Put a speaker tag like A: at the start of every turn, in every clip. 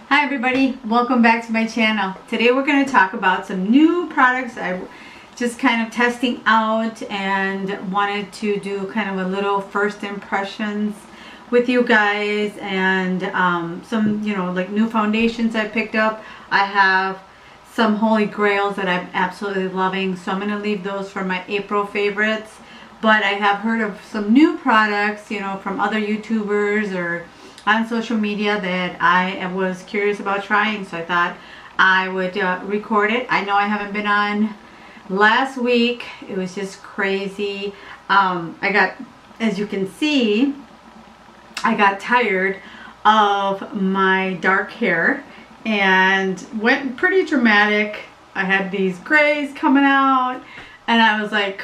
A: Hi everybody, welcome back to my channel. Today we're going to talk about some new products I just kind of testing out and wanted to do kind of a little first impressions with you guys, and some, like new foundations I picked up. I have some holy grails that I'm absolutely loving, so I'm going to leave those for my April favorites. But I have heard of some new products, from other YouTubers or on social media that I was curious about trying, so I thought I would record it. I know I haven't been on last week. It was just crazy. I got, as you can see, I got tired of my dark hair and went pretty dramatic. I had these grays coming out and I was like,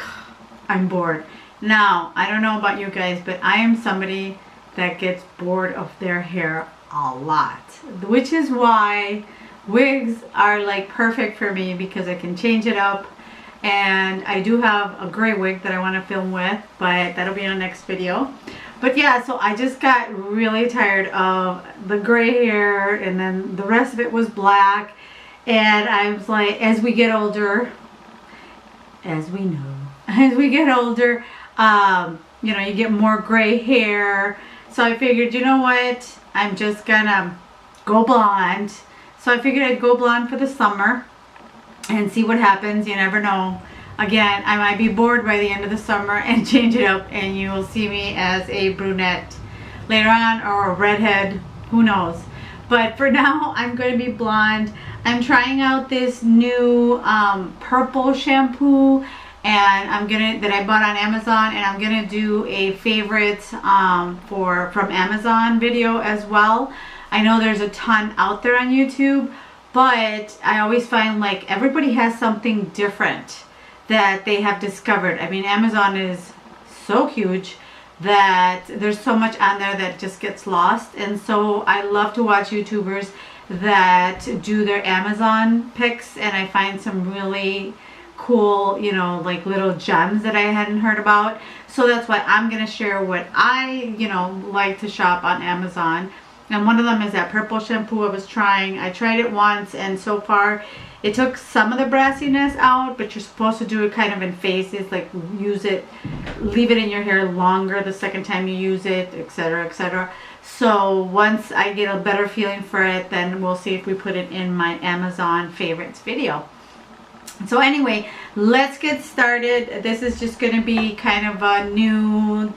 A: I'm bored. Now, I don't know about you guys, but I am somebody that gets bored of their hair a lot, which is why wigs are like perfect for me, because I can change it up. And I do have a gray wig that I want to film with, but that'll be in the next video. But yeah, so I just got really tired of the gray hair, and then the rest of it was black. And I was like, as we get older, as we know, as we get older, you get more gray hair. So I figured, you know what, I'm just gonna go blonde. So I figured I'd go blonde for the summer and see what happens. You never know. Again, I might be bored by the end of the summer and change it up, and you will see me as a brunette later on, or a redhead, who knows. But for now, I'm going to be blonde. I'm trying out this new purple shampoo, and that I bought on Amazon, and I'm gonna do a favorites from Amazon video as well. I know there's a ton out there on YouTube, but I always find like everybody has something different that they have discovered. I mean, Amazon is so huge that there's so much on there that just gets lost, and so I love to watch YouTubers that do their Amazon picks, and I find some really cool, like little gems that I hadn't heard about. So that's why I'm going to share what I, like to shop on Amazon. And one of them is that purple shampoo I was trying. I tried it once, and so far it took some of the brassiness out, but you're supposed to do it kind of in phases, like use it, leave it in your hair longer the second time you use it, etc., etc. So once I get a better feeling for it, then we'll see if we put it in my Amazon favorites video. So anyway, let's get started. This is just going to be kind of a new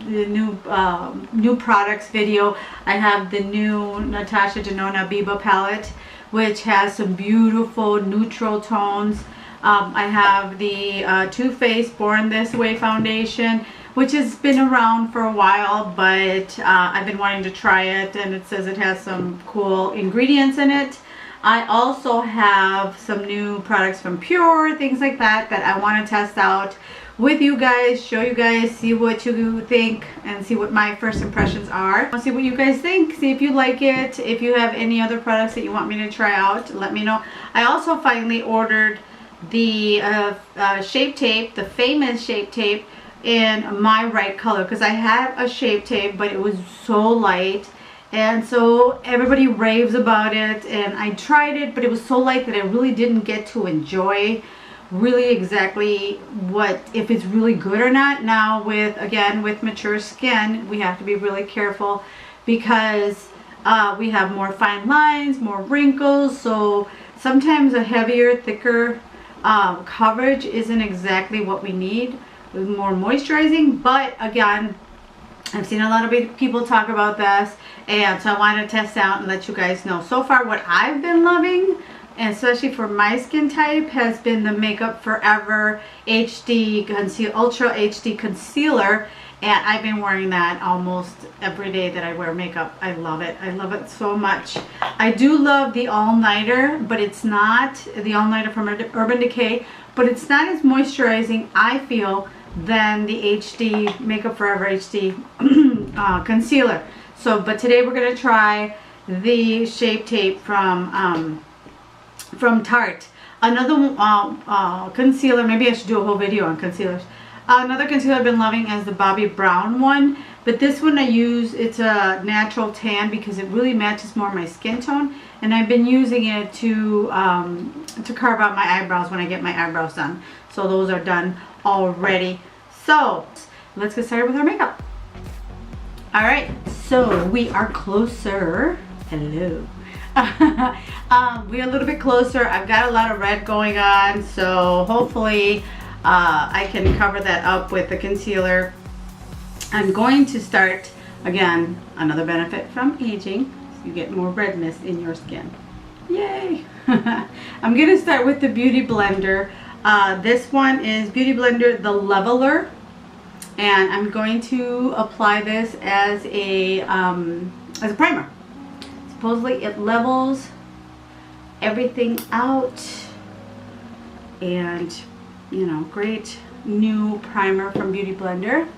A: products video. I have the new NATASHA DENONA BIBA palette, which has some beautiful neutral tones. I have the Too Faced Born This Way foundation, which has been around for a while, but I've been wanting to try it, and it says it has some cool ingredients in it. I also have some new products from Pure, things like that I want to test out with you guys, show you guys, see what you think, and see what my first impressions are. I'll see what you guys think, see if you like it. If you have any other products that you want me to try out, let me know. I also finally ordered the Shape Tape, the famous Shape Tape, in my right color, because I have a Shape Tape, but it was so light. And so everybody raves about it, and I tried it, but it was so light that I really didn't get to enjoy really exactly if it's really good or not. Now with mature skin, we have to be really careful, because we have more fine lines, more wrinkles, so sometimes a heavier, thicker coverage isn't exactly what we need. More moisturizing, but again, I've seen a lot of people talk about this, and so I want to test out and let you guys know. So far, what I've been loving, and especially for my skin type, has been the Makeup Forever HD Ultra HD Concealer, and I've been wearing that almost every day that I wear makeup. I love it. I love it so much. I do love the All Nighter, but it's not the All Nighter from Urban Decay, but it's not as moisturizing, I feel, than the HD Makeup Forever HD concealer. So, but today we're going to try the Shape Tape from Tarte. Another concealer, maybe I should do a whole video on concealers. Another concealer I've been loving is the Bobbi Brown one. But this one I use, it's a natural tan because it really matches more my skin tone. And I've been using it to carve out my eyebrows when I get my eyebrows done. So those are done already. So let's get started with our makeup. All right, so we are closer. Hello. We're a little bit closer. I've got a lot of red going on, so hopefully I can cover that up with the concealer. I'm going to start, again, another benefit from aging, you get more redness in your skin. Yay! I'm going to start with the Beauty Blender. This one is Beauty Blender The Leveler, and I'm going to apply this as a primer. Supposedly it levels everything out, and you know, great new primer from Beauty Blender.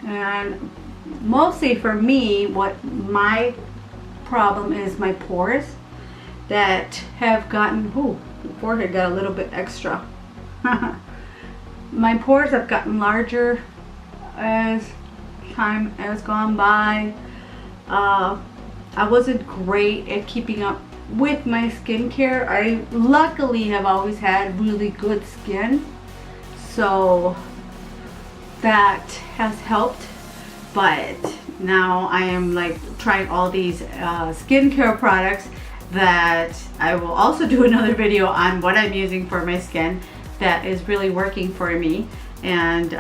A: And mostly for me, what my problem is my pores that have gotten, the forehead got a little bit extra. My pores have gotten larger as time has gone by. I wasn't great at keeping up with my skincare. I luckily have always had really good skin, so that has helped. But now I am like trying all these skincare products that I will also do another video on what I'm using for my skin that is really working for me. And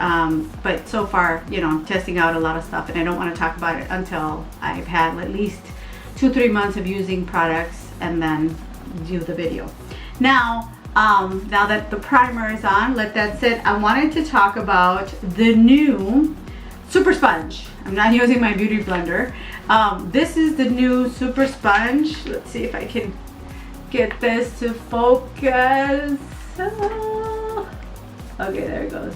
A: but so far, you know, I'm testing out a lot of stuff, and I don't want to talk about it until I've had at least 2-3 months of using products and then do the video. Now that the primer is on, let that sit. I wanted to talk about the new Super Sponge. I'm not using my Beauty Blender. This is the new Super Sponge. Let's see if I can get this to focus. Okay, there it goes.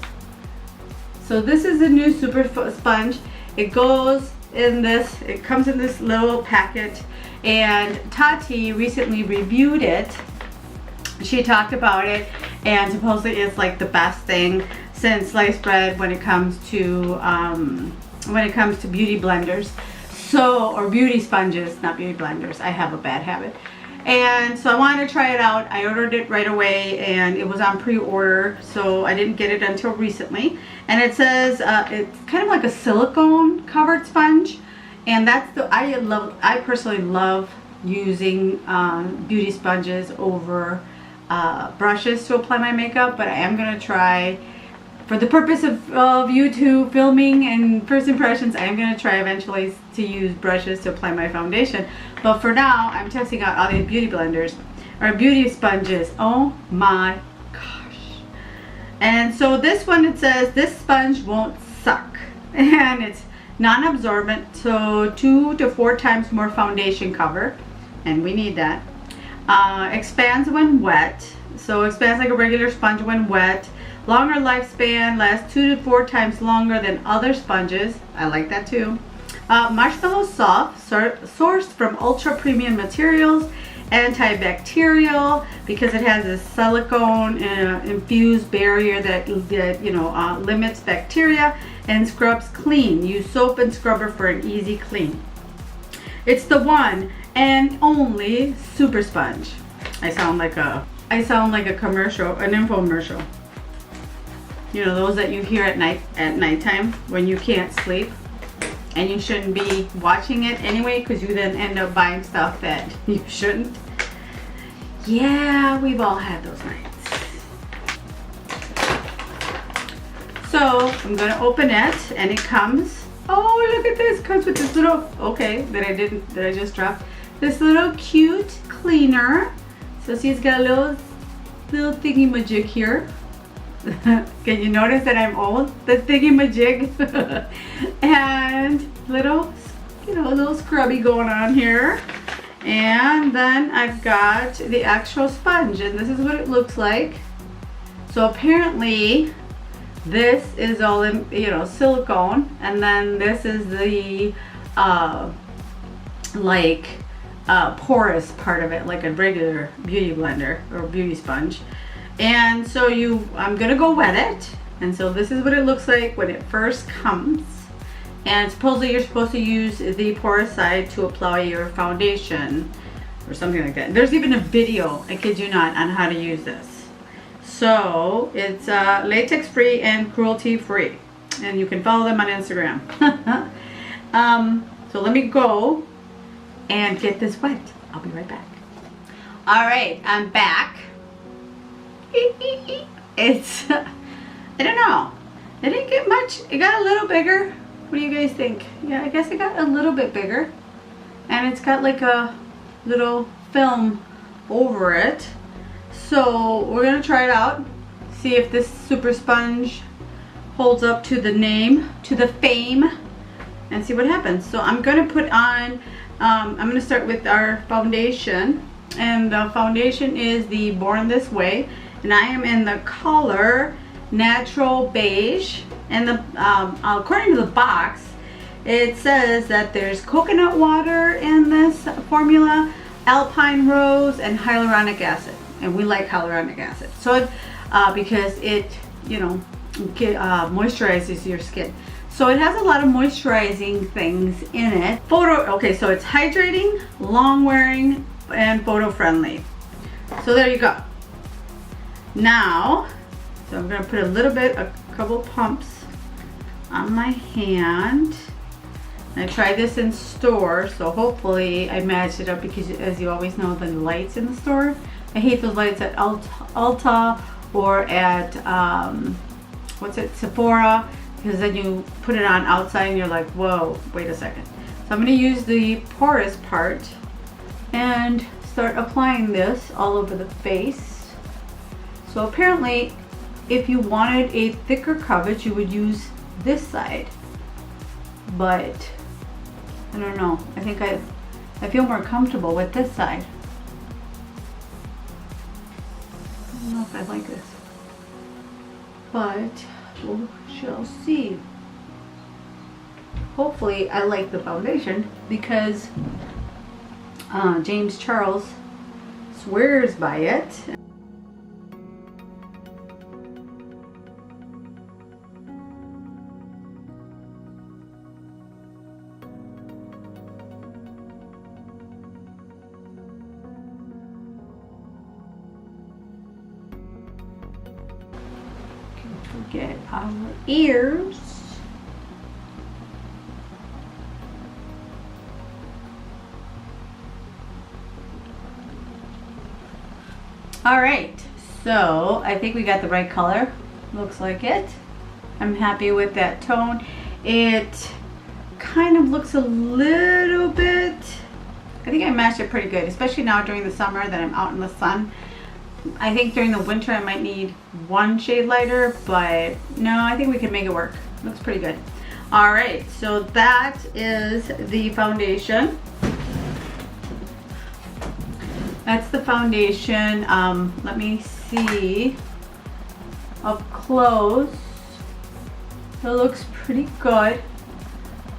A: So this is the new Super Sponge. It goes in this, it comes in this little packet, and Tati recently reviewed it. She talked about it, and supposedly it's like the best thing since sliced bread when it comes to beauty blenders. So, or beauty sponges, not beauty blenders. I have a bad habit. And so I wanted to try it out. I ordered it right away, and it was on pre-order, so I didn't get it until recently. And it says it's kind of like a silicone covered sponge, and that's the I personally love using beauty sponges over brushes to apply my makeup. But I am gonna try, for the purpose of YouTube filming and first impressions, I am going to try eventually to use brushes to apply my foundation. But for now, I'm testing out all these beauty blenders, or beauty sponges. Oh my gosh. And so this one, it says, this sponge won't suck. And it's non-absorbent, so 2 to 4 times more foundation cover. And we need that. Expands when wet. So expands like a regular sponge when wet. Longer lifespan, lasts 2 to 4 times longer than other sponges. I like that too. Marshmallow soft, sourced from ultra premium materials, antibacterial because it has a silicone infused barrier that limits bacteria, and scrubs clean. Use soap and scrubber for an easy clean. It's the one and only Super Sponge. I sound like a commercial, an infomercial. You know, those that you hear at nighttime when you can't sleep, and you shouldn't be watching it anyway, because you then end up buying stuff that you shouldn't. Yeah, we've all had those nights. So I'm gonna open it, and it comes. Oh, look at this! It comes with this little that I just dropped. This little cute cleaner. So see, it's got a little thingy majig here. Can you notice that I'm old? The thingy-majig. And little scrubby going on here. And then I've got the actual sponge, and this is what it looks like. So apparently this is all in, silicone, and then this is the porous part of it, like a regular beauty blender or beauty sponge. And so I'm gonna go wet it, and so this is what it looks like when it first comes. And supposedly you're supposed to use the porous side to apply your foundation or something like that. There's even a video, I kid you not, on how to use this. So it's latex free and cruelty free, and you can follow them on Instagram. So let me go and get this wet. I'll be right back. All right, I'm back. It's, I don't know. It didn't get much. It got a little bigger. What do you guys think? Yeah, I guess it got a little bit bigger. And it's got like a little film over it. So we're gonna try it out. See if this super sponge holds up to the name, to the fame, and see what happens. So I'm gonna put on, I'm gonna start with our foundation. And the foundation is the Born This Way. And I am in the color Natural Beige. And the according to the box, it says that there's coconut water in this formula, alpine rose, and hyaluronic acid. And we like hyaluronic acid, so because it, you know, moisturizes your skin. So it has a lot of moisturizing things in it. Okay, so it's hydrating, long wearing, and photo friendly. So there you go. Now, so I'm gonna put a couple pumps on my hand. I tried this in store, so hopefully I matched it up, because as you always know, the lights in the store, I hate those lights at Ulta or at Sephora, because then you put it on outside and you're like, whoa, wait a second. So I'm going to use the porous part and start applying this all over the face. So apparently, if you wanted a thicker coverage, you would use this side, but I don't know. I think I feel more comfortable with this side. I don't know if I like this, but we shall see. Hopefully I like the foundation, because James Charles swears by it. Get our ears. All right, so I think we got the right color. Looks like it. I'm happy with that tone. It kind of looks a little bit, I think I matched it pretty good, especially now during the summer that I'm out in the sun. I think during the winter I might need one shade lighter, but no, I think we can make it work. Looks pretty good. All right, so that is the foundation. That's the foundation. Let me see up close. It looks pretty good.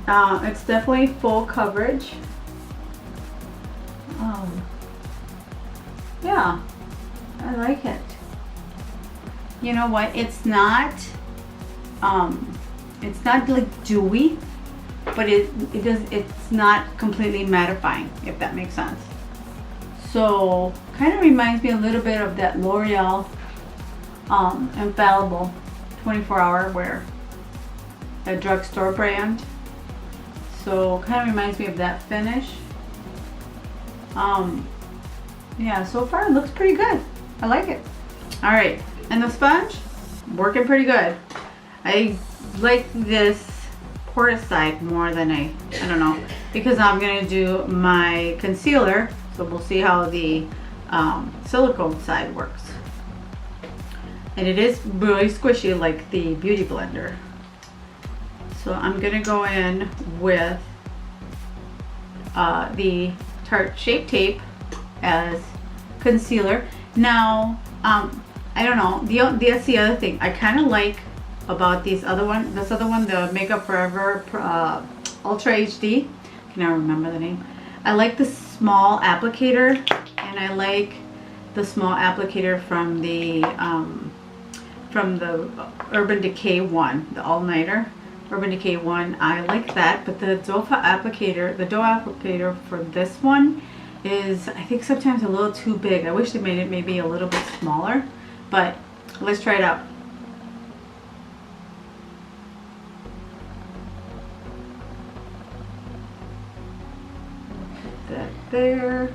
A: It's definitely full coverage. Yeah. I like it. You know what? It's not like dewy, but it's not completely mattifying, if that makes sense. So kind of reminds me a little bit of that L'Oreal Infallible 24-hour wear, a drugstore brand. So kind of reminds me of that finish. Yeah, so far it looks pretty good. I like it. All right, and the sponge, working pretty good. I like this porous side more than I don't know, because I'm gonna do my concealer, so we'll see how the silicone side works. And it is really squishy like the Beauty Blender. So I'm gonna go in with the Tarte Shape Tape as concealer. Now, I don't know, that's the other thing I kind of like about this other one, the Makeup Forever Ultra HD. I can never remember the name. I like the small applicator, and I like the small applicator from the Urban Decay one, the All Nighter. Urban Decay one. I like that, but the doe applicator for this one is, I think, sometimes a little too big. I wish they made it maybe a little bit smaller, but let's try it out. Put that there.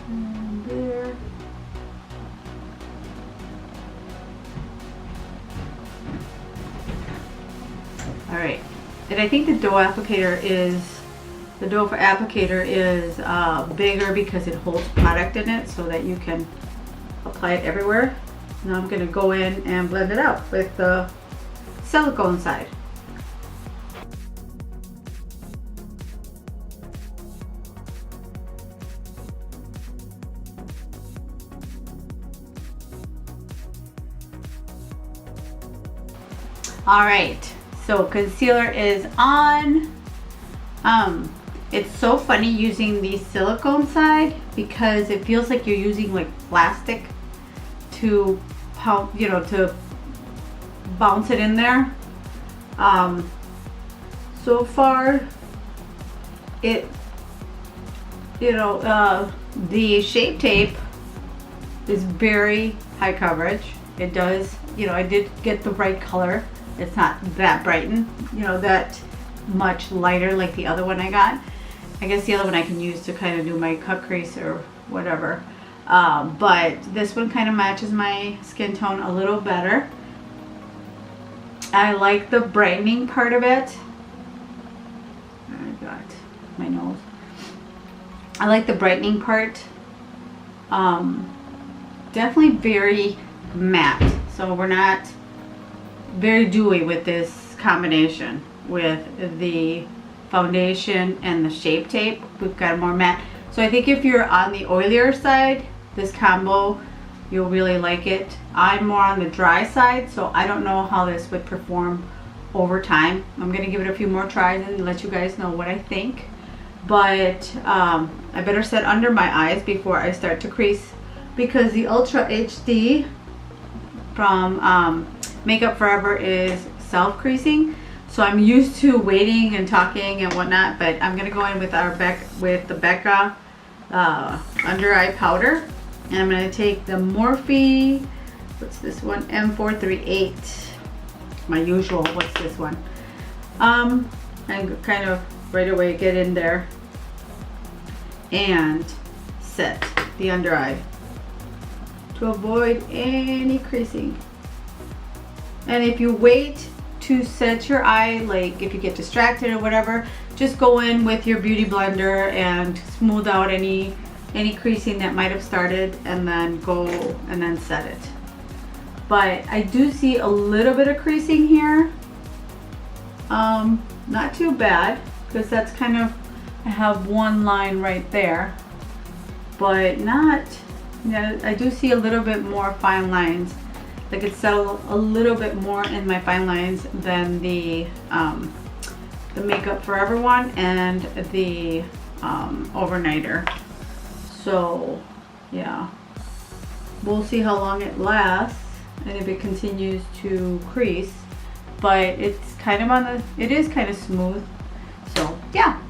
A: And there. All right, and I think the doe applicator is bigger because it holds product in it so that you can apply it everywhere. Now I'm going to go in and blend it out with the silicone side. All right, so concealer is on. It's so funny using the silicone side because it feels like you're using like plastic to pump, you know, to bounce it in there. So far, it, you know, the Shape Tape is very high coverage. It does, you know, I did get the right color. It's not that brightened, you know, that much lighter like the other one I got. I guess the other one I can use to kind of do my cut crease or whatever. But this one kind of matches my skin tone a little better. I like the brightening part of it. I got my nose. I like the brightening part. Definitely very matte. So we're not very dewy with this combination with the foundation and the Shape Tape. We've got a more matte. So I think if you're on the oilier side, this combo, you'll really like it. I'm more on the dry side, so I don't know how this would perform over time. I'm gonna give it a few more tries and let you guys know what I think. But I better set under my eyes before I start to crease, because the Ultra HD from Makeup Forever is self-creasing. So I'm used to waiting and talking and whatnot, but I'm gonna go in with the Becca under eye powder, and I'm gonna take the Morphe, what's this one, M438, my usual, what's this one, and kind of right away get in there and set the under eye to avoid any creasing. And if you wait to set your eye, like if you get distracted or whatever, just go in with your beauty blender and smooth out any creasing that might have started, and then go and then set it. But I do see a little bit of creasing here. Not too bad, because that's kind of, I have one line right there, but not, yeah, I do see a little bit more fine lines. Like it's settled a little bit more in my fine lines than the Makeup Forever one and the Overnighter. So yeah, we'll see how long it lasts and if it continues to crease. But it's kind of on the, it is kind of smooth. So yeah,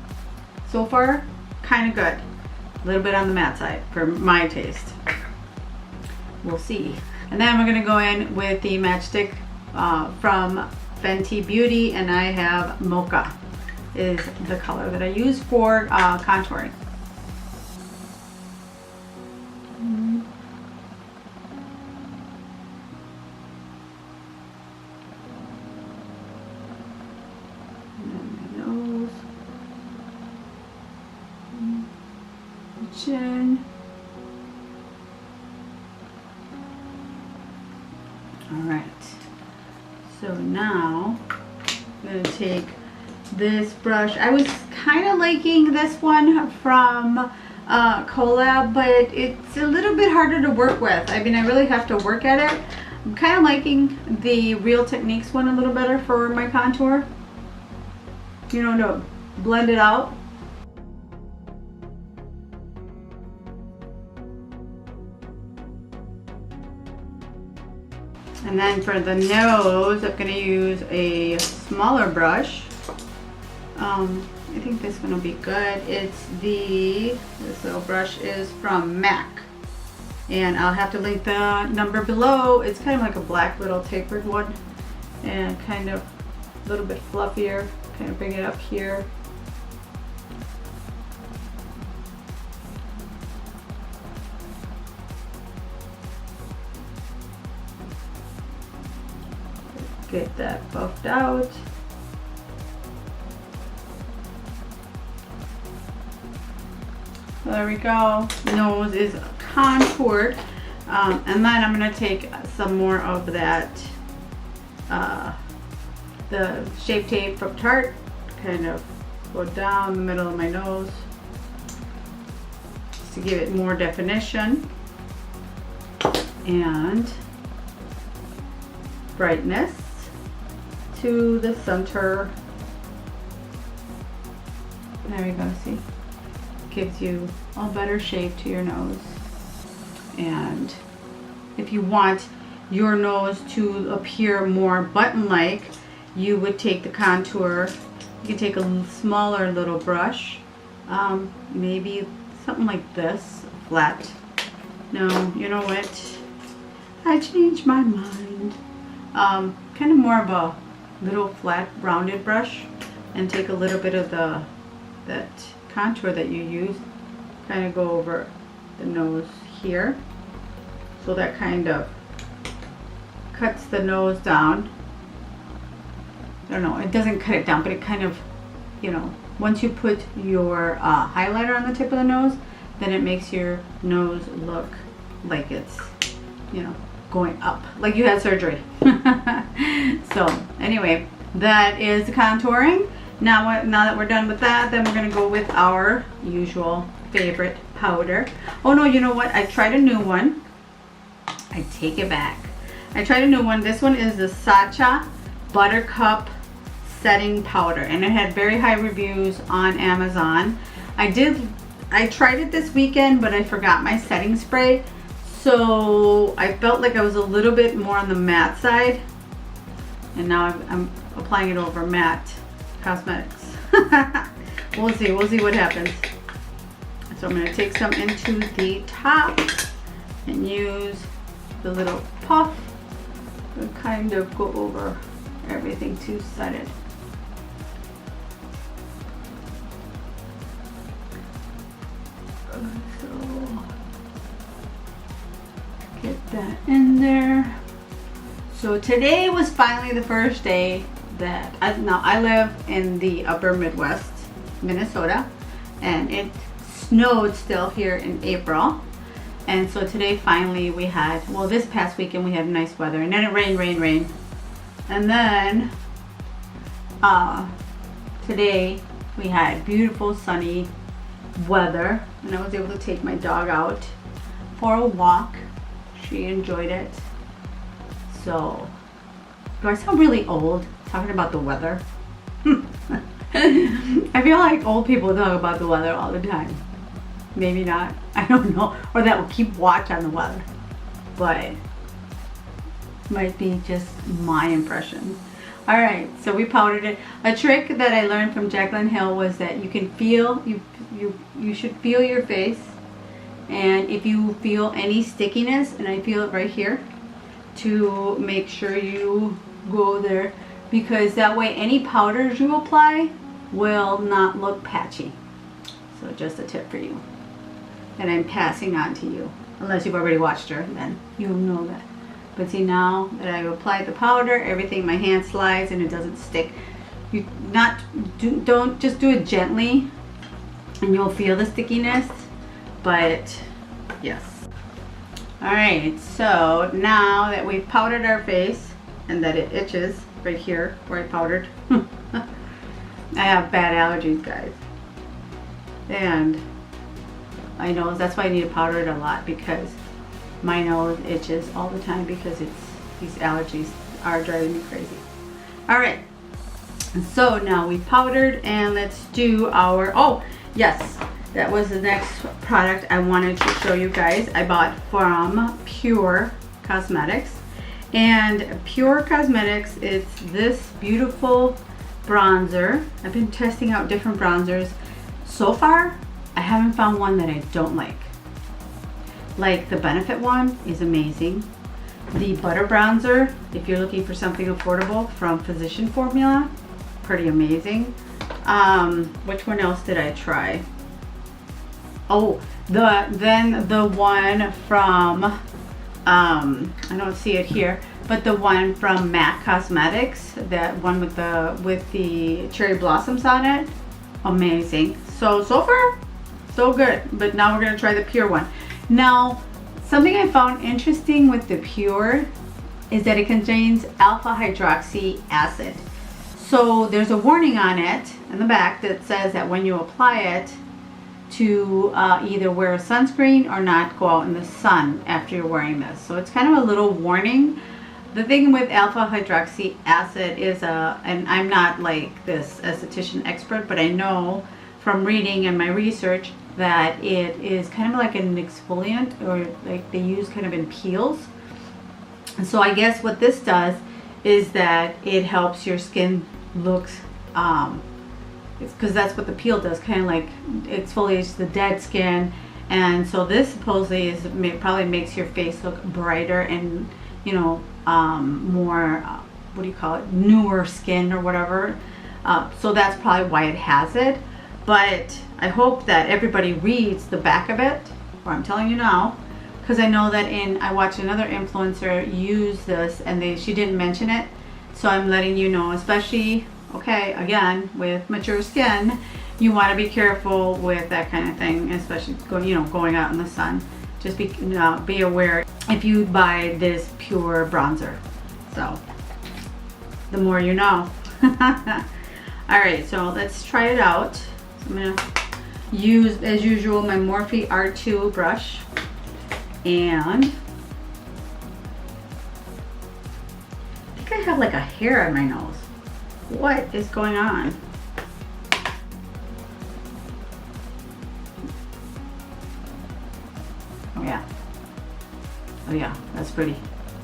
A: so far kind of good. A little bit on the matte side for my taste. We'll see. And then we're gonna go in with the matchstick from Fenty Beauty, and I have Mocha is the color that I use for contouring. Chin. All right, so now I'm going to take this brush. I was kind of liking this one from Collab, but it's a little bit harder to work with. I mean, I really have to work at it. I'm kind of liking the Real Techniques one a little better for my contour. You know, blend it out. And then for the nose, I'm going to use a smaller brush. I think this one will be good. This little brush is from MAC. And I'll have to link the number below. It's kind of like a black little tapered one. And kind of a little bit fluffier. Kind of bring it up here. Get that buffed out. There we go. Nose is contoured. And then I'm going to take some more of that, the Shape Tape from Tarte, kind of go down the middle of my nose just to give it more definition and brightness to the center. There we go, see? Gives you a better shape to your nose. And if you want your nose to appear more button-like, you would take the contour. You can take a smaller little brush, maybe something like this, flat. No, you know what? I changed my mind. Kind of more of a little flat rounded brush, and take a little bit of that contour that you use, kind of go over the nose here, so that kind of cuts the nose down. I don't know, it doesn't cut it down, but it kind of, you know, once you put your highlighter on the tip of the nose, then it makes your nose look like it's, you know, going up, like you had surgery. So anyway, that is the contouring. Now that we're done with that, then we're going to go with our usual favorite powder. Oh no, you know what? I tried a new one. I take it back. I tried a new one. This one is the Sacha Buttercup Setting Powder, and it had very high reviews on Amazon. I tried it this weekend, but I forgot my setting spray. So I felt like I was a little bit more on the matte side. And now I'm applying it over matte cosmetics. We'll see what happens. So I'm going to take some into the top and use the little puff to kind of go over everything two-sided. So get that in there. So today was finally the first day that I live in the upper Midwest, Minnesota, and it snowed still here in April. And so today finally we had, well, this past weekend we had nice weather, and then it rained. And then today we had beautiful sunny weather, and I was able to take my dog out for a walk. She enjoyed it. So, do I sound really old talking about the weather? I feel like old people talk about the weather all the time. Maybe not. I don't know. Or that will keep watch on the weather. But might be just my impression. Alright, so we powdered it. A trick that I learned from Jaclyn Hill was that you can feel, you should feel your face. And if you feel any stickiness, and I feel it right here, to make sure you go there, because that way any powders you apply will not look patchy. So just a tip for you, and I'm passing on to you, unless you've already watched her, then you'll know that. But see, now that I've applied the powder, everything, my hand slides and it doesn't stick. Don't just do it gently and you'll feel the stickiness, but yes. Alright, so now that we've powdered our face and that it itches right here where I powdered. I have bad allergies, guys. And my nose, that's why I need to powder it a lot, because my nose itches all the time because these allergies are driving me crazy. Alright, So now we powdered, and let's do our, oh yes, that was the next product I wanted to show you guys. I bought from Pure Cosmetics, and Pure Cosmetics, it's this beautiful bronzer. I've been testing out different bronzers. So far, I haven't found one that I don't like. Like the Benefit one is amazing. The Butter Bronzer, if you're looking for something affordable from Physician Formula, pretty amazing. Which one else did I try? Oh, then the one from I don't see it here, but the one from MAC Cosmetics, that one with the cherry blossoms on it, amazing. So far so good, but now we're going to try the Pure one. Now, something I found interesting with the Pure is that it contains alpha hydroxy acid. So there's a warning on it in the back that says that when you apply it, to either wear sunscreen or not go out in the sun after you're wearing this. So it's kind of a little warning. The thing with alpha hydroxy acid is, and I'm not like this esthetician expert, but I know from reading and my research that it is kind of like an exfoliant, or like they use kind of in peels. And so I guess what this does is that it helps your skin looks, because that's what the peel does, kind of like exfoliates the dead skin. And so this supposedly is probably makes your face look brighter and, you know, more, what do you call it, newer skin or whatever. So that's probably why it has it. But I hope that everybody reads the back of it, or I'm telling you now, because I know that I watched another influencer use this and she didn't mention it. So I'm letting you know, especially, okay, again, with mature skin, you want to be careful with that kind of thing, especially going out in the sun. Just be aware if you buy this Pure bronzer. So the more you know. All right, so let's try it out. So I'm gonna use, as usual, my Morphe R2 brush, and I think I have like a hair on my nose. What is going on? Oh yeah. Oh yeah, that's pretty.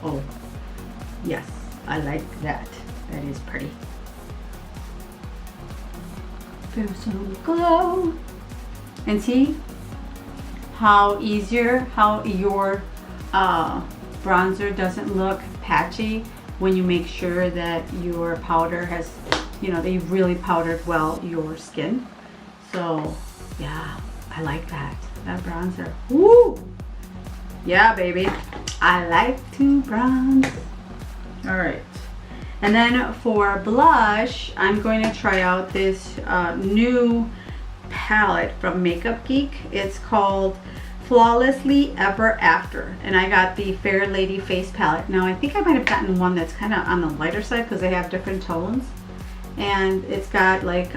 A: Oh, yes, I like that. That is pretty. There's some glow. And see how your bronzer doesn't look patchy when you make sure that your powder has, that you've really powdered well your skin. So yeah, I like that bronzer. Woo! Yeah, baby, I like to bronze. All right, and then for blush, I'm going to try out this new palette from Makeup Geek. It's called Flawlessly Ever After, and I got the Fair Lady Face palette. Now I think I might have gotten one that's kind of on the lighter side because they have different tones, and it's got like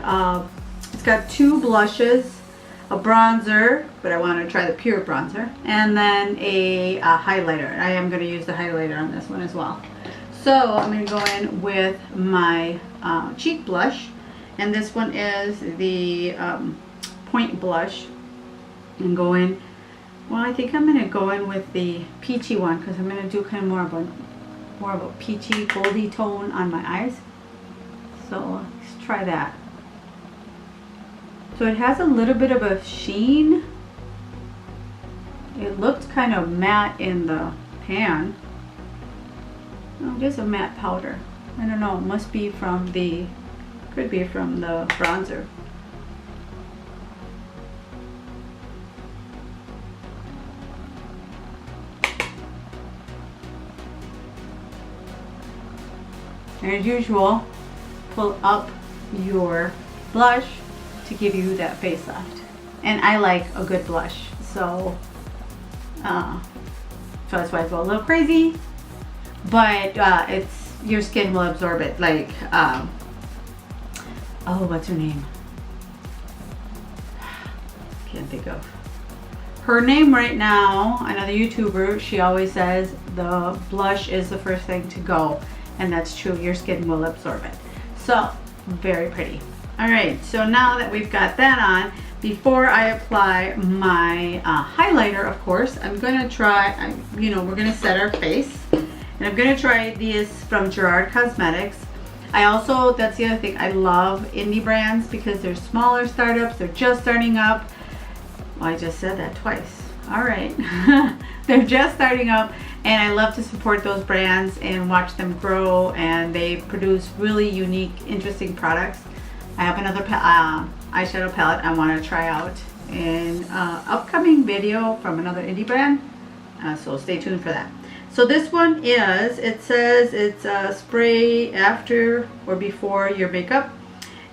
A: it's got 2 blushes, a bronzer, but I want to try the Pure bronzer, and then a highlighter. I am going to use the highlighter on this one as well. So I'm going to go in with my cheek blush, and this one is the point blush, and go in. Well, I think I'm going to go in with the peachy one because I'm going to do kind of more of a peachy goldy tone on my eyes. So let's try that. So it has a little bit of a sheen. It looked kind of matte in the pan. Oh, it is a matte powder. I don't know, it must be from the, could be from the bronzer. And as usual, pull up your blush to give you that face lift. And I like a good blush, so that's why I go a little crazy. But your skin will absorb it. Like, oh, what's her name? Can't think of her name right now. Another YouTuber. She always says the blush is the first thing to go. And that's true, your skin will absorb it. So very pretty. All right, so now that we've got that on, before I apply my highlighter, of course, I'm gonna try, we're gonna set our face. And I'm gonna try these from Gerard Cosmetics. I also, that's the other thing, I love indie brands because they're smaller startups, they're just starting up. Well, I just said that twice. All right. They're just starting up, and I love to support those brands and watch them grow, and they produce really unique, interesting products. I have another eyeshadow palette I want to try out in upcoming video from another indie brand, so stay tuned for that. So this one is, it says it's a spray after or before your makeup.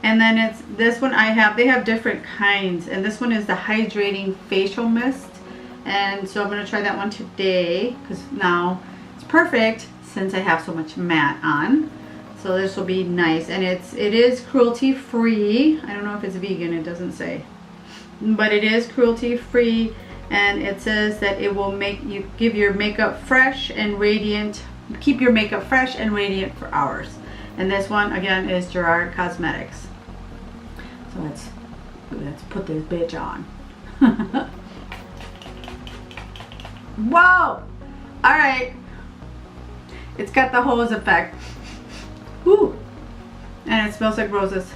A: And then it's this one they have different kinds. And this one is the hydrating facial mist. And so I'm going to try that one today because now it's perfect since I have so much matte on. So this will be nice. And it is cruelty free. I don't know if it's vegan, it doesn't say. But it is cruelty free. And it says that it will give your makeup fresh and radiant, keep your makeup fresh and radiant for hours. And this one again is Gerard Cosmetics. So let's put this bitch on. Whoa! Alright. It's got the hose effect. Woo! And it smells like roses.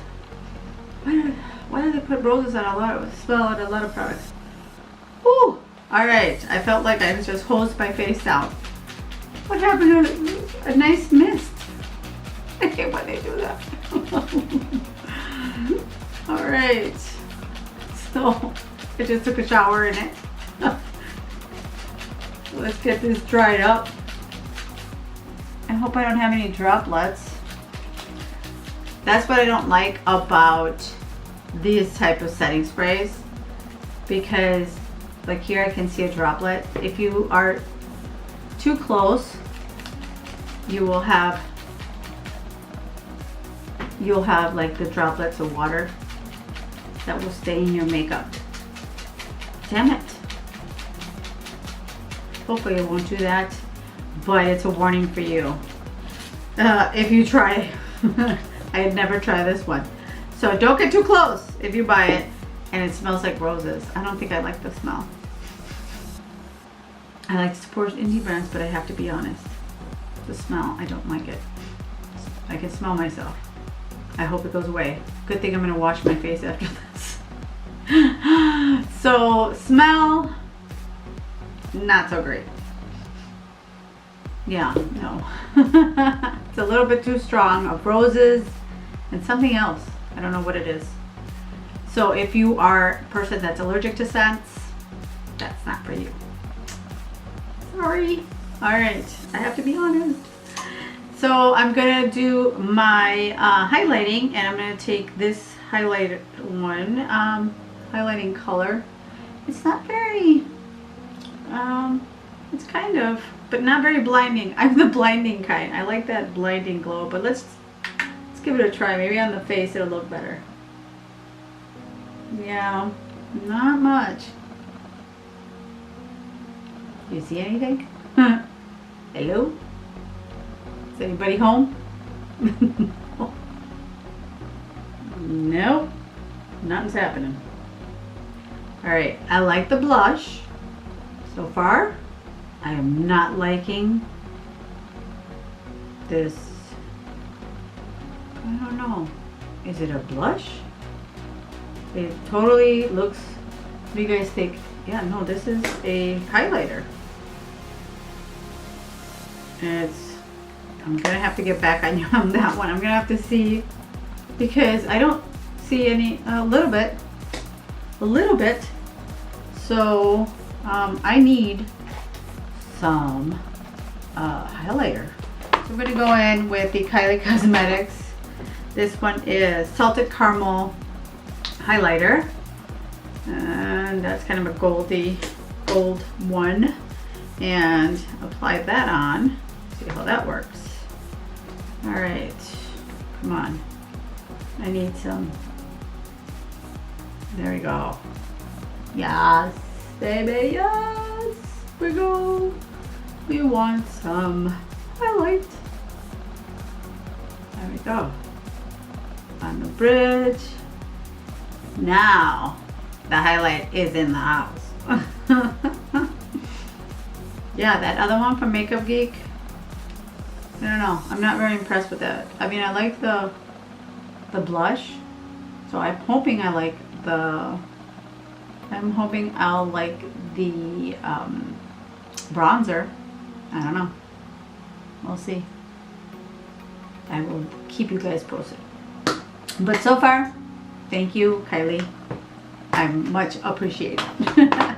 A: Why do they put roses on a lot of products? Woo! Alright, I felt like I just hosed my face out. What happened to a nice mist? I hate when they do that. Alright. So, I just took a shower in it. Let's get this dried up. I hope I don't have any droplets. That's what I don't like about these type of setting sprays. Because like here I can see a droplet. If you are too close, you'll have like the droplets of water that will stay in your makeup. Damn it. Hopefully it won't do that, but it's a warning for you. If you try, I'd never try this one. So don't get too close if you buy it. And it smells like roses. I don't think I like the smell. I like to support indie brands, but I have to be honest. The smell, I don't like it. I can smell myself. I hope it goes away. Good thing I'm gonna wash my face after this. So, smell, not so great. Yeah, no. It's a little bit too strong of roses and something else. I don't know what it is. So if you are a person that's allergic to scents, that's not for you. Sorry. All right, I have to be honest. So I'm gonna do my highlighting, and I'm gonna take this highlighter one, highlighting color. It's not very, it's kind of, but not very blinding. I'm the blinding kind. I like that blinding glow, but let's give it a try. Maybe on the face it'll look better. Yeah, not much. You see anything? Hello? Is anybody home? Nope, nothing's happening. Alright, I like the blush so far. I am not liking this. I don't know. Is it a blush? It totally looks, what do you guys think? Yeah, no, this is a highlighter. And I'm gonna have to get back on you on that one. I'm gonna have to see, because I don't see any, a little bit. So I need some highlighter. So I'm gonna go in with the Kylie Cosmetics. This one is Salted Caramel highlighter, and that's kind of a gold one, and apply that on. See how that works. All right, come on, I need some. There we go. Yes, baby, yes, we go. We want some highlight. There we go. on the bridge. Now the highlight is in the house. Yeah, that other one from Makeup Geek, I don't know, I'm not very impressed with that. I mean, I like the blush, so I'm hoping I'll like the bronzer. I don't know, we'll see. I will keep you guys posted. But so far, thank you, Kylie. I much appreciate it.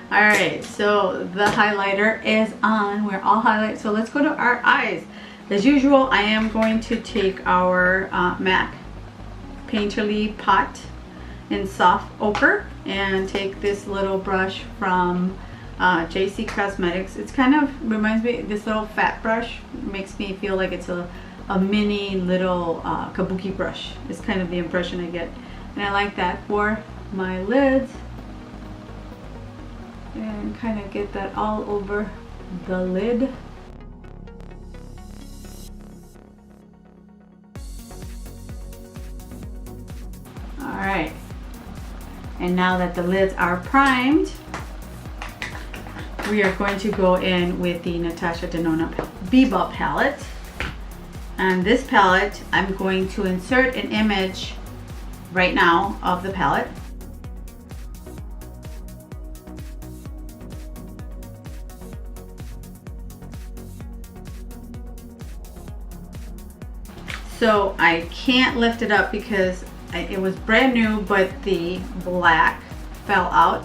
A: Alright, so the highlighter is on. We're all highlighted. So let's go to our eyes. As usual, I am going to take our MAC Painterly Pot in Soft Ochre and take this little brush from JC Cosmetics. It's kind of reminds me, this little fat brush makes me feel like it's a mini little kabuki brush. It's kind of the impression I get. And I like that for my lids. And kind of get that all over the lid. Alright. And now that the lids are primed, we are going to go in with the NATASHA DENONA BIBA palette. And this palette, I'm going to insert an image right now of the palette. So I can't lift it up because it was brand new, but the black fell out,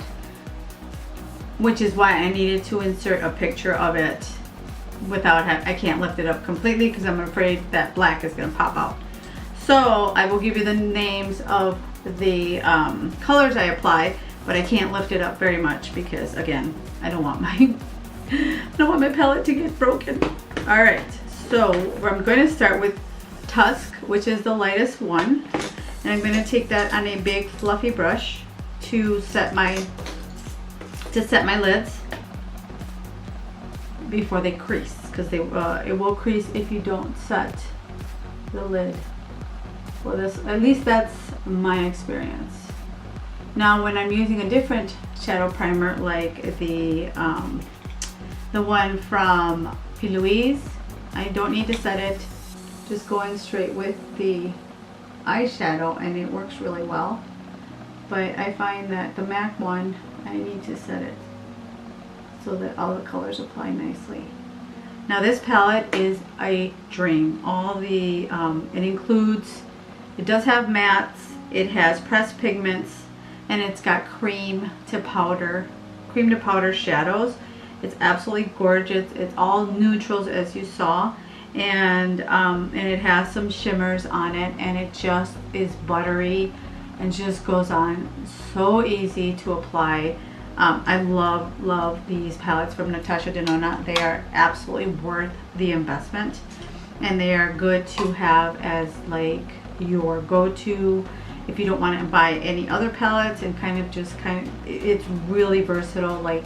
A: which is why I needed to insert a picture of it without I can't lift it up completely because I'm afraid that black is going to pop out. So I will give you the names of the colors I applied, but I can't lift it up very much because, again, I don't want my palette to get broken. All right, so I'm going to start with Tusk, which is the lightest one, and I'm going to take that on a big fluffy brush to set my lids before they crease, because it will crease if you don't set the lid. Well, at least that's my experience. Now, when I'm using a different shadow primer, like the one from P. Louise, I don't need to set it. Just going straight with the eyeshadow, and it works really well. But I find that the MAC one, I need to set it so that all the colors apply nicely. Now this palette is a dream. All the it does have mattes, it has pressed pigments, and it's got cream to powder shadows. It's absolutely gorgeous. It's all neutrals, as you saw. And it has some shimmers on it, and it just is buttery and just goes on so easy to apply. I love these palettes from NATASHA Denona. They are absolutely worth the investment, and they are good to have as like your go-to if you don't want to buy any other palettes, and it's really versatile. Like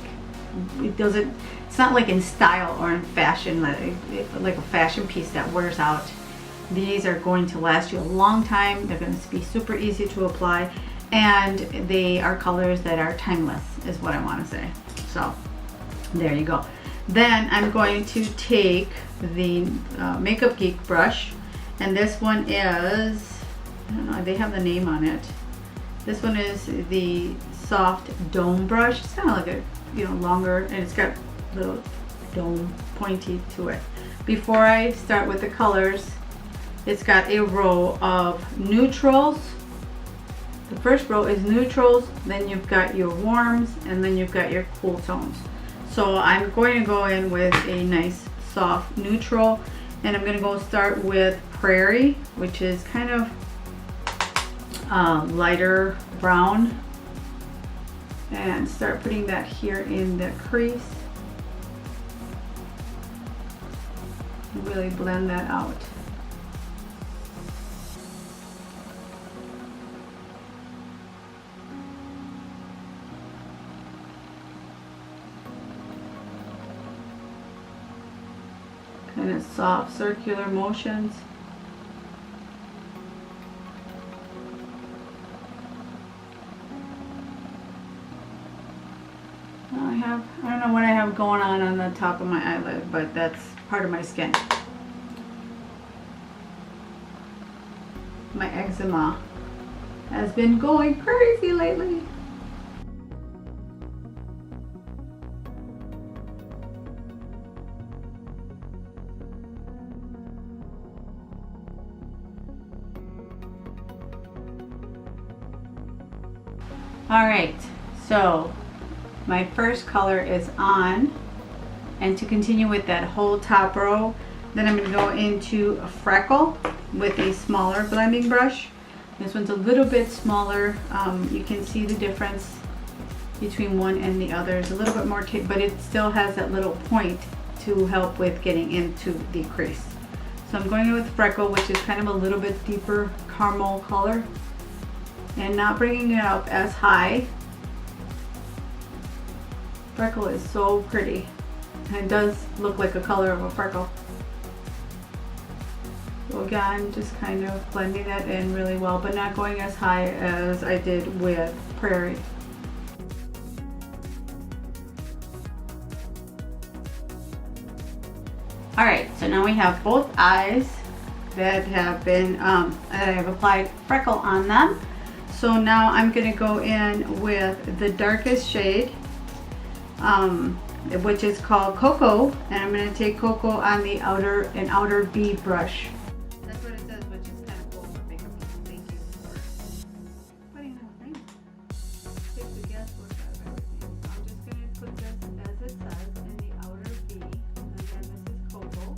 A: it's not like in style or in fashion, like a fashion piece that wears out. These are going to last you a long time. They're going to be super easy to apply, and they are colors that are timeless, is what I want to say. So there you go. Then I'm going to take the Makeup Geek brush, and this one is, I don't know, they have the name on it. This one is the soft dome brush. It's kind of like a longer, and it's got little dome pointy to it. Before I start with the colors, it's got a row of neutrals. The first row is neutrals, then you've got your warms, and then you've got your cool tones. So I'm going to go in with a nice soft neutral, and I'm going to start with Prairie, which is kind of lighter brown, and start putting that here in the crease. Really blend that out. Kind of soft circular motions. I don't know what I have going on the top of my eyelid, but that's part of my skin. My eczema has been going crazy lately. Alright, so my first color is on, and to continue with that whole top row, then I'm going to go into a freckle with a smaller blending brush. This one's a little bit smaller. You can see the difference between one and the other. It's a little bit more, but it still has that little point to help with getting into the crease. So I'm going with freckle, which is kind of a little bit deeper caramel color, and not bringing it up as high. Freckle is so pretty, and it does look like a color of a freckle. So again, just kind of blending that in really well, but not going as high as I did with Prairie. Alright, so now we have both eyes that have been, that I have applied freckle on them. So now I'm going to go in with the darkest shade, which is called Cocoa, and I'm going to take Cocoa on the outer B brush. That's what it says, which is kind of cool for makeup. Thank you for putting that thing. Take the guesswork out of everything. So I'm just going to put this as it says in the outer B, and again this is Cocoa.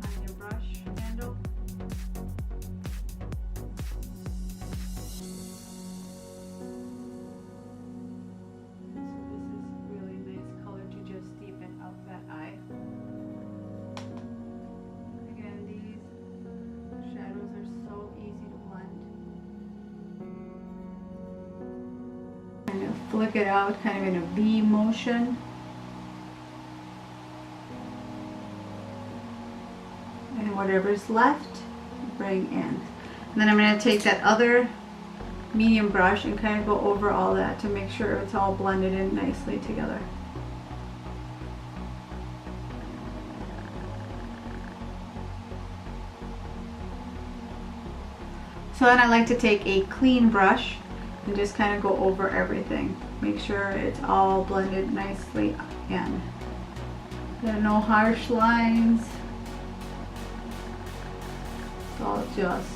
A: On your brush handle. So this is really nice color to just deepen up that eye. Again, these shadows are so easy to blend. Kind of flick it out, kind of in a V motion. And whatever's left, bring in. And then I'm going to take that other medium brush and kind of go over all that to make sure it's all blended in nicely together. So then I like to take a clean brush and just kind of go over everything. Make sure it's all blended nicely in. There are no harsh lines. All just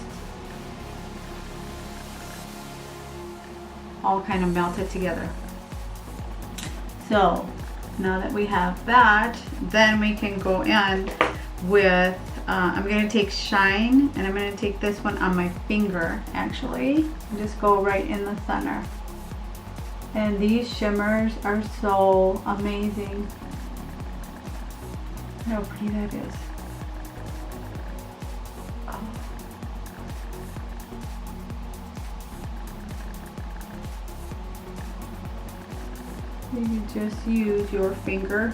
A: all kind of melted together. So now that we have that, then we can go in with I'm going to take Shine, and I'm going to take this one on my finger actually, and just go right in the center. And these shimmers are so amazing. Look how pretty that is. You just use your finger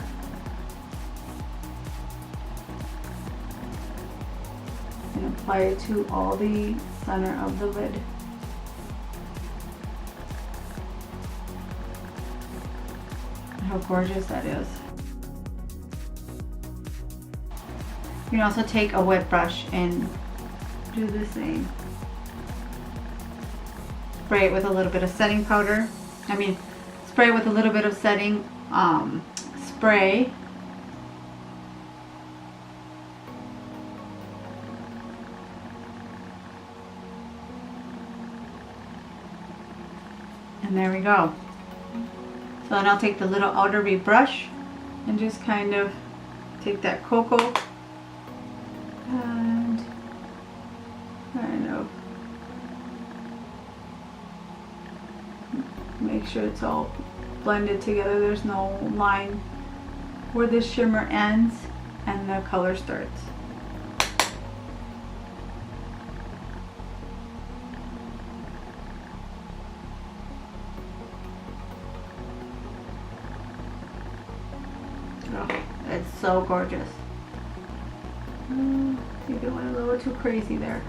A: and apply it to all the center of the lid. How gorgeous that is. You can also take a wet brush and do the same. Spray it with a little bit of setting powder. Spray with a little bit of setting spray. And there we go. So then I'll take the little outer V brush and just kind of take that Cocoa and kind of make sure it's all blended together. There's no line where the shimmer ends and the color starts. so gorgeous. Maybe it went a little too crazy there.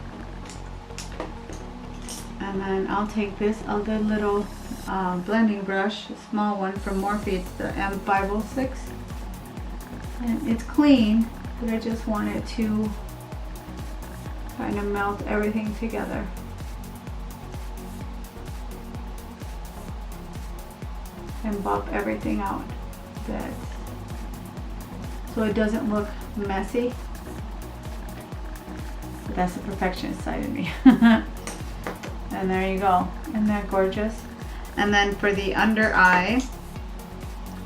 A: And then I'll take this other little blending brush, a small one from Morphe. It's the M506. And it's clean, but I just wanted to kind of melt everything together. And buff everything out, so it doesn't look messy. But that's the perfectionist side of me. And there you go. Isn't that gorgeous? And then for the under eye,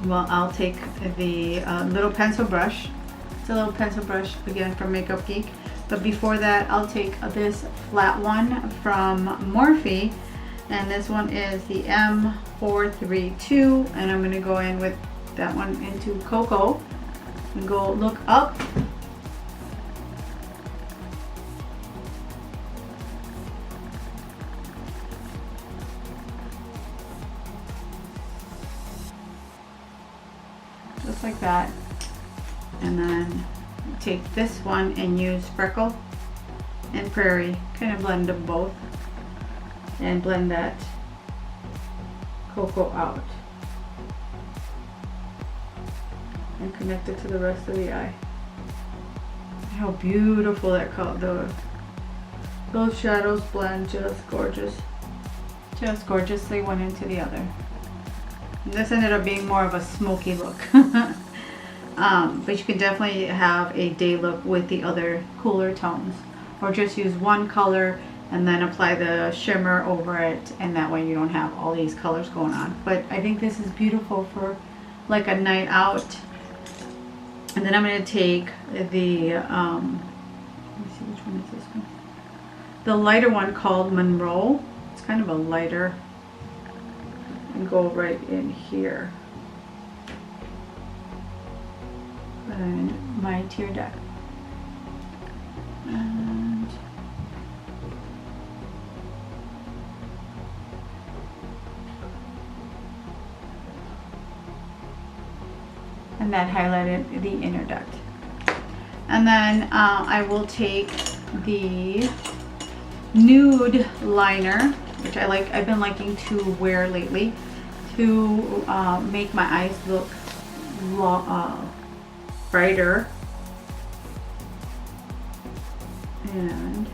A: well, I'll take the little pencil brush. It's a little pencil brush, again, from Makeup Geek. But before that, I'll take this flat one from Morphe. And this one is the M432. And I'm going to go in with that one into Cocoa. And go look up. Just like that. And then take this one and use Freckle and Prairie. Kind of blend them both. And blend that cocoa out. And connect it to the rest of the eye. How beautiful that color. Those shadows blend just gorgeous. Just gorgeously one into the other. And this ended up being more of a smoky look. But you can definitely have a day look with the other cooler tones. Or just use one color and then apply the shimmer over it, and that way you don't have all these colors going on. But I think this is beautiful for like a night out. And then I'm going to take the, let me see, which one is this one? The lighter one called Monroe. It's kind of a lighter. And go right in here. And my tear duct. And that highlighted the inner duct. And then I will take the nude liner, which I've been liking to wear lately, to make my eyes look brighter. And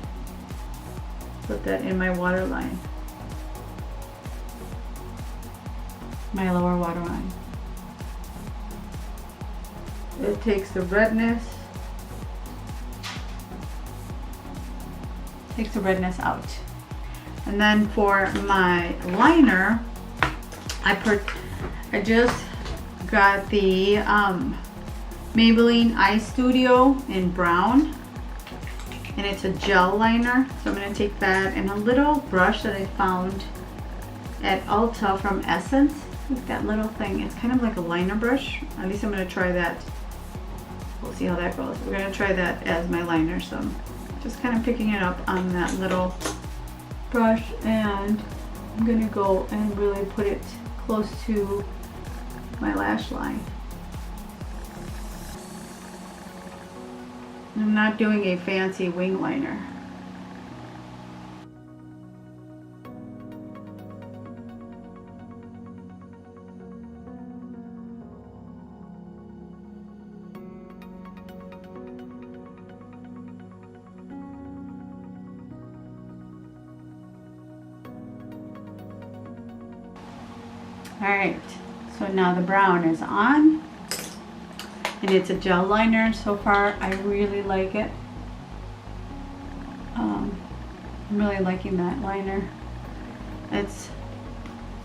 A: put that in my waterline, my lower waterline. It takes the redness, out. And then for my liner, I just got the Maybelline Eye Studio in brown, and it's a gel liner. So I'm going to take that and a little brush that I found at Ulta from Essence. Like that little thing. It's kind of like a liner brush. At least I'm going to try that. We'll see how that goes. We're going to try that as my liner. So I'm just kind of picking it up on that little brush, and I'm going to go and really put it close to my lash line. I'm not doing a fancy wing liner. Alright, so now the brown is on, and it's a gel liner. So far I really like it. I'm really liking that liner. It's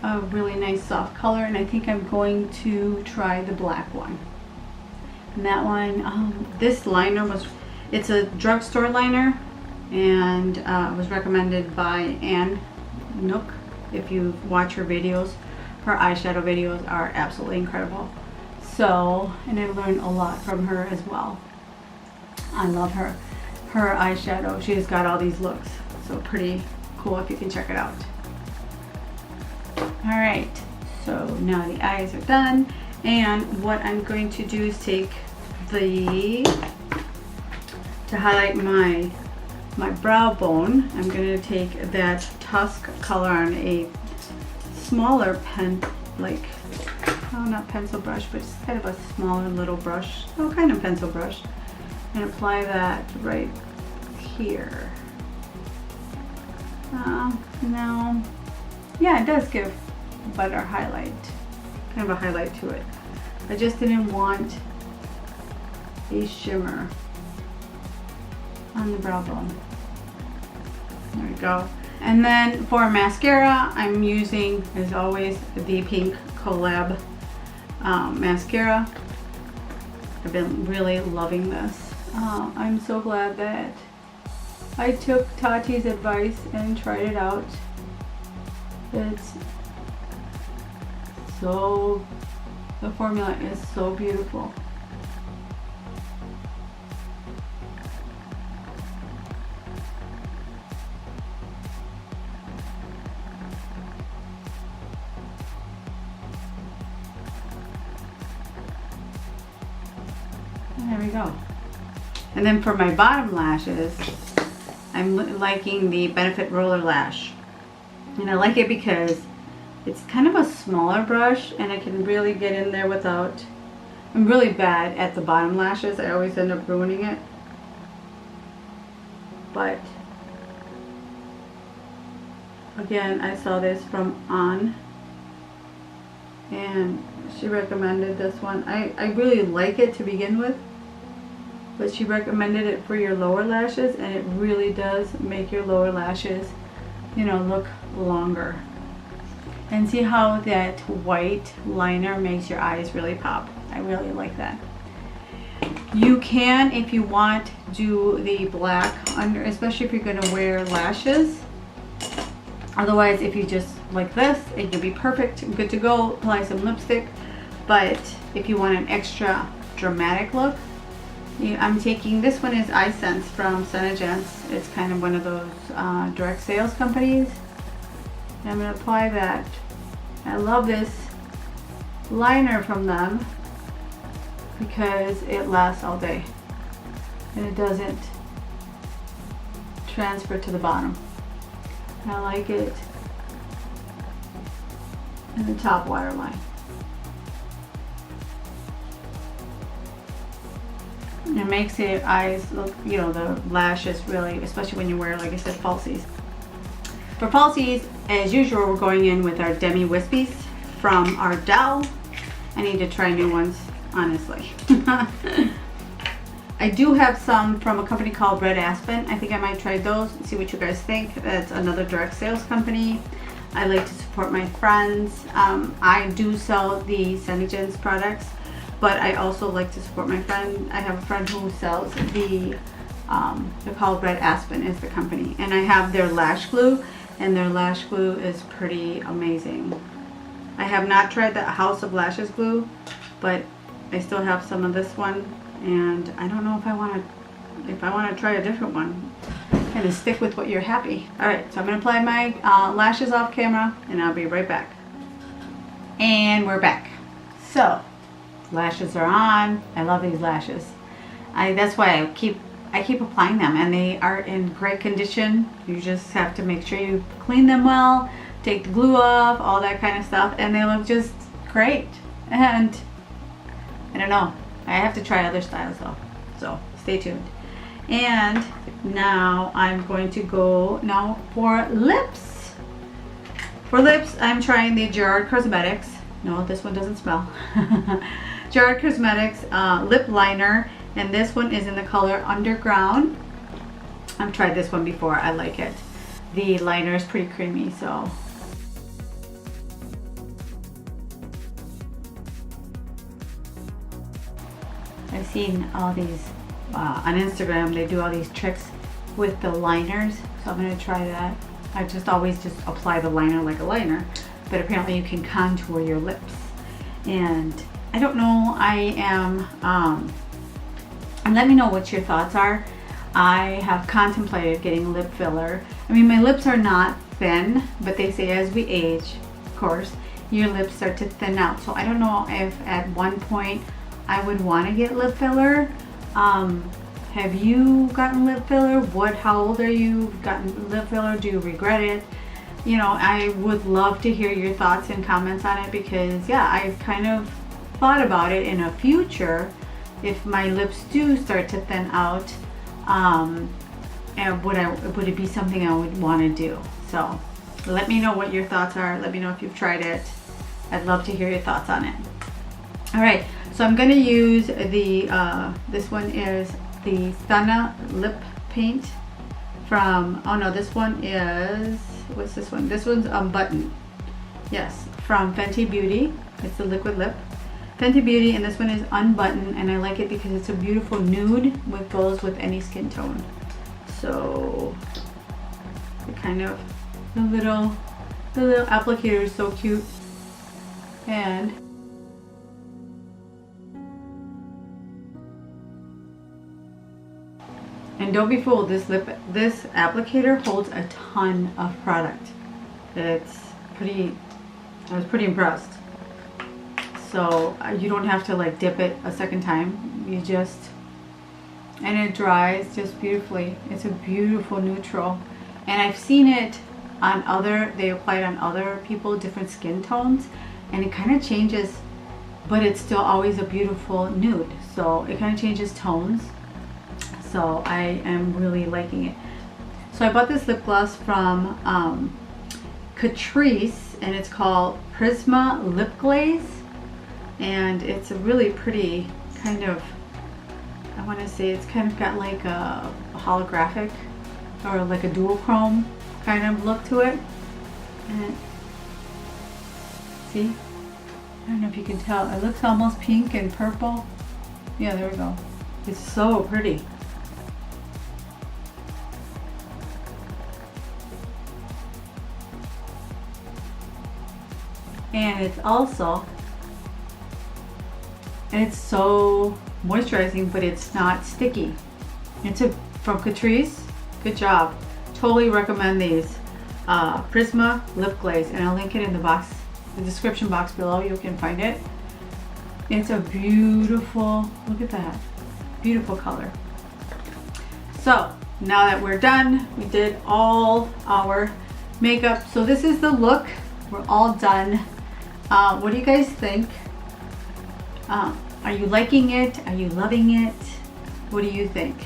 A: a really nice soft color, and I think I'm going to try the black one. And that one, this liner it's a drugstore liner, and was recommended by Ann Nook. If you watch her videos, her eyeshadow videos are absolutely incredible. So, and I've learned a lot from her as well. I love her eyeshadow. She's got all these looks, so pretty cool if you can check it out. Alright, so now the eyes are done, and what I'm going to do is take to highlight my brow bone, I'm going to take that Tusk color on a smaller pen, like, oh, not pencil brush, but it's kind of a smaller little brush, oh, kind of pencil brush, and apply that right here. Now, yeah, it does give better highlight, kind of a highlight to it. I just didn't want a shimmer on the brow bone. There we go. And then for mascara, I'm using, as always, the Pink Collab mascara. I've been really loving this. I'm so glad that I took Tati's advice and tried it out. It's so, the formula is so beautiful. There we go. And then for my bottom lashes, I'm liking the Benefit Roller Lash. And I like it because it's kind of a smaller brush and I can really get in there without, I'm really bad at the bottom lashes. I always end up ruining it. But again, I saw this from An and she recommended this one. I really like it to begin with, but she recommended it for your lower lashes, and it really does make your lower lashes, you know, look longer. And see how that white liner makes your eyes really pop. I really like that. You can, if you want, do the black under, especially if you're going to wear lashes. Otherwise, if you just like this, it could be perfect, good to go. Apply some lipstick. But if you want an extra dramatic look, I'm taking, this one is iSense from Senegence. It's kind of one of those direct sales companies. And I'm going to apply that. I love this liner from them because it lasts all day and it doesn't transfer to the bottom. I like it in the top waterline. It makes the eyes look, you know, the lashes really, especially when you wear, like I said, falsies. For falsies, as usual, we're going in with our Demi Wispies from Ardell. I need to try new ones, honestly. I do have some from a company called Red Aspen. I think I might try those and see what you guys think. That's another direct sales company. I like to support my friends. I do sell the Senegence products, but I also like to support my friend. I have a friend who sells the, they're called Red Aspen is the company. And I have their lash glue, and their lash glue is pretty amazing. I have not tried the House of Lashes glue, but I still have some of this one. And I don't know if I want to try a different one. Kind of stick with what you're happy. All right, so I'm gonna apply my lashes off camera, and I'll be right back. And we're back. So lashes are on. I love these lashes. That's why I keep applying them, and they are in great condition. You just have to make sure you clean them well, take the glue off, all that kind of stuff, and they look just great. And I don't know, I have to try other styles though, so stay tuned. And now I'm going to go now for lips. For lips, I'm trying the Gerard Cosmetics. No, this one doesn't smell. Gerard Cosmetics lip liner, and this one is in the color Underground. I've tried this one before. I like it. The liner is pretty creamy, so I've seen all these on Instagram. They do all these tricks with the liners, so I'm going to try that. I always just apply the liner like a liner, but apparently you can contour your lips. And I don't know, I am, and let me know what your thoughts are. I have contemplated getting lip filler. I mean, my lips are not thin, but they say as we age, of course, your lips start to thin out. So I don't know if at one point I would want to get lip filler. Have you gotten lip filler? How old are you? Gotten lip filler? Do you regret it? You know, I would love to hear your thoughts and comments on it, because yeah, I've kind of thought about it in a future if my lips do start to thin out, and would it be something I would want to do? So let me know what your thoughts are. Let me know if you've tried it. I'd love to hear your thoughts on it. All right, so I'm going to use the this one is the Stunna lip paint from, oh no, this one is, what's this one? This one's Button. Yes, from Fenty Beauty. It's the liquid lip. Fenty Beauty, and this one is Unbutton, and I like it because it's a beautiful nude which goes with any skin tone. So the little applicator is so cute. And don't be fooled, this applicator holds a ton of product. I was pretty impressed. So you don't have to like dip it a second time. And it dries just beautifully. It's a beautiful neutral. And I've seen it on they apply it on other people, different skin tones, and it kind of changes, but it's still always a beautiful nude. So it kind of changes tones. So I am really liking it. So I bought this lip gloss from Catrice, and it's called Prisma Lip Glaze. And it's a really pretty kind of, I want to say it's kind of got like a holographic or like a dual chrome kind of look to it. And see, I don't know if you can tell, it looks almost pink and purple. Yeah, there we go. It's so pretty. And it's so moisturizing, but it's not sticky. It's from Catrice. Good job. Totally recommend these. Prisma Lip Glaze, and I'll link it in the description box below. You can find it. It's a beautiful, look at that, beautiful color. So now that we're done, we did all our makeup. So this is the look. We're all done. What do you guys think? Are you liking it? Are you loving it? What do you think?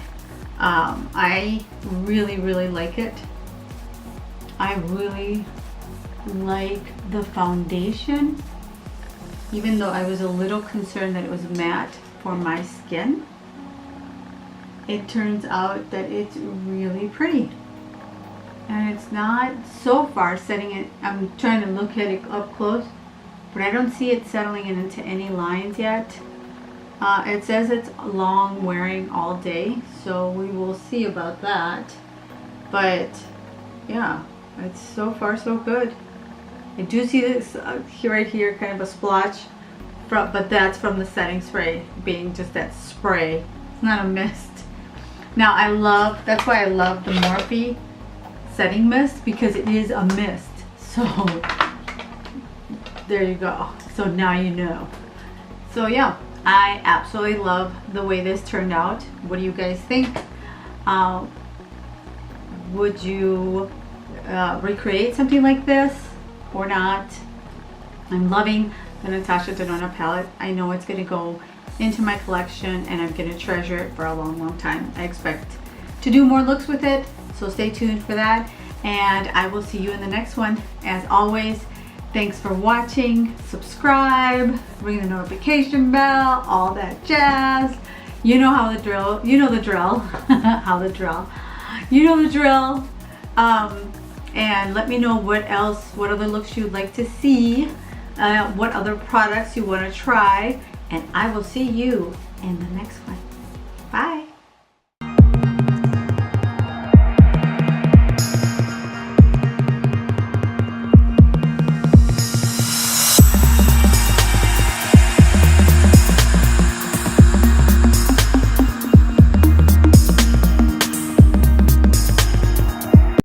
A: I really, really like it. I really like the foundation, even though I was a little concerned that it was matte for my skin. It turns out that it's really pretty. And it's not so far setting it, I'm trying to look at it up close, but I don't see it settling into any lines yet. It says it's long wearing all day, so we will see about that. But yeah, it's so far so good. I do see this right here, kind of a splotch, but that's from the setting spray, being just that spray. It's not a mist. Now that's why I love the Morphe setting mist, because it is a mist. So there you go. So now you know. So yeah, I absolutely love the way this turned out. What do you guys think? Would you recreate something like this or not? I'm loving the Natasha Denona palette. I know it's going to go into my collection, and I'm going to treasure it for a long, long time. I expect to do more looks with it, so stay tuned for that, and I will see you in the next one. As always, thanks for watching. Subscribe, ring the notification bell, all that jazz. You know how the drill. You know the drill. How the drill. You know the drill. And let me know what other looks you'd like to see, what other products you want to try, and I will see you in the next one.